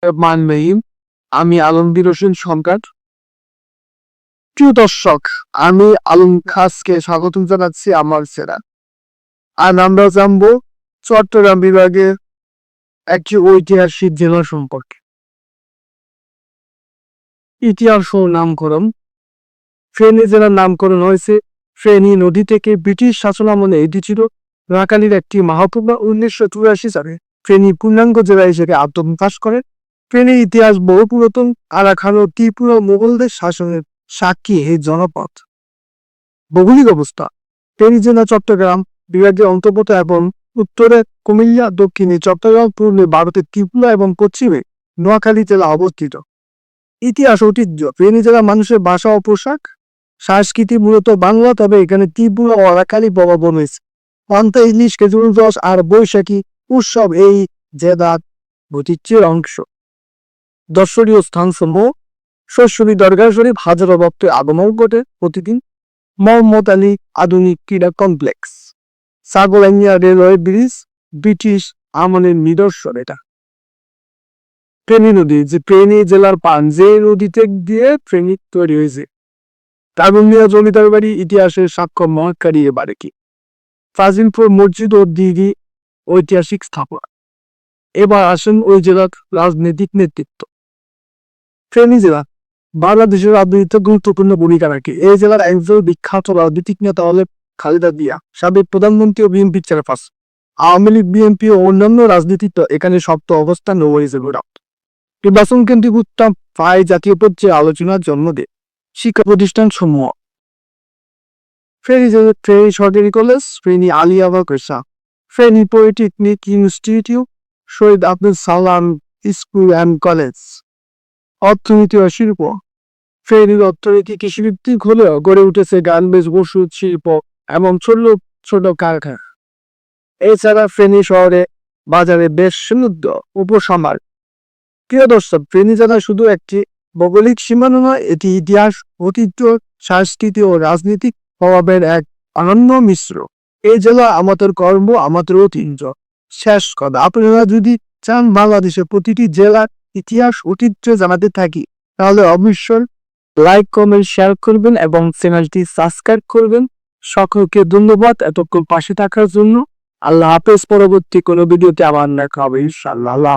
মানমহিম, আমি আলমগীর হোসেন সরকার। প্রিয় দর্শক, আমি আলম খাসকে স্বাগতম জানাচ্ছি আমার সেরা। আর আমরা জানবো চট্টগ্রাম বিভাগের একটি ঐতিহাসিক জেলা সম্পর্কে। ইতিহাস ও নামকরণ। ফেনী জেলার নামকরণ হয়েছে ফেনী নদী থেকে। ব্রিটিশ শাসনামলে এটি ছিল নোয়াখালীর একটি মহকুমা। 1984 সালে ফেনী পূর্ণাঙ্গ জেলা হিসেবে আত্মপ্রকাশ করে। ফেনীর ইতিহাস বহু পুরাতন। আরাকান ও ত্রিপুরা মোগলদের শাসনের সাক্ষী এই জনপদ। ভৌগোলিক অবস্থা: ফেনী জেলা চট্টগ্রাম বিভাগের অন্তর্গত এবং উত্তরে কুমিল্লা, দক্ষিণে চট্টগ্রাম, পূর্বে ভারতের ত্রিপুরা এবং পশ্চিমে নোয়াখালী জেলা অবস্থিত। ইতিহাস ঐতিহ্য: ফেনী জেলার মানুষের ভাষা ও পোশাক। সংস্কৃতি মূলত বাংলা, তবে এখানে ত্রিপুরা ও আরাকালি প্রভাব রয়েছে। পান্তা ইলিশ, খেজুর রস আর বৈশাখী উৎসব এই জেলার ঐতিহ্যের অংশ। দর্শনীয় স্থানসমূহ: শৈশবী দরগা শরীফ, হাজারো ভক্তের আগমন ঘটে প্রতিদিন। মোহাম্মদ আলী আধুনিক ক্রীড়া কমপ্লেক্স। সাগরাইয়া রেলওয়ে ব্রিজ, ব্রিটিশ আমলের নিদর্শন এটা। ফেনী নদী, যে ফেনী জেলার পান যে নদীতে দিয়ে ফেনী তৈরি হয়েছে। তাগুনিয়া জমিদার বাড়ি, ইতিহাসের সাক্ষ্য মহাকারী এবারে কি। ফাজিলপুর মসজিদ ও দিঘি, ঐতিহাসিক স্থাপনা। এবার আসেন ওই জেলার রাজনৈতিক নেতৃত্ব। ফেনী জেলা বাংলাদেশের রাজনীতিতে গুরুত্বপূর্ণ ভূমিকা রাখে। এই জেলার একজন বিখ্যাত রাজনৈতিক নেতা হলে খালেদা জিয়া, সাবেক প্রধানমন্ত্রী ও বিএনপির চেয়ারপারসন। আওয়ামী লীগ, বিএনপি ও অন্যান্য রাজনীতিতে এখানে শক্ত অবস্থান রয়েছে। নির্বাচন কেন্দ্রিক উত্তাপ প্রায় জাতীয় পর্যায়ে আলোচনার জন্ম দেয়। শিক্ষা প্রতিষ্ঠান সমূহ: ফেনী সরকারি college, Feni Alia Madrasa, Feni polytechnic institute, Shahid Abdul Salam school and college. অর্থনীতি ও শিল্প: ফেনীর অর্থনীতি কৃষিভিত্তিক হলেও গড়ে উঠেছে গার্মেন্টস, ওষুধ শিল্প এবং ছোট ছোট কারখানা। এছাড়া ফেনী শহরে বাজারে বেশ সমৃদ্ধ উপসমার। প্রিয় দর্শক, ফেনী জেলা শুধু একটি ভৌগোলিক সীমানা নয়, এটি ইতিহাস, ঐতিহ্য, সংস্কৃতি ও রাজনৈতিক প্রভাবের এক অনন্য মিশ্র। এই জেলা আমাদের গর্ব, আমাদের ঐতিহ্য। শেষ কথা, আপনারা যদি চান বাংলাদেশের প্রতিটি জেলার ইতিহাস, ঐতিহ্য জানাতে থাকি, তাহলে অবশ্যই লাইক, কমেন্ট, শেয়ার করবেন এবং চ্যানেলটি সাবস্ক্রাইব করবেন। সকলকে ধন্যবাদ এতক্ষণ পাশে থাকার জন্য। আল্লাহ হাফেজ। পরবর্তী কোনো ভিডিওতে আবার দেখা হবে ইনশাআল্লাহ।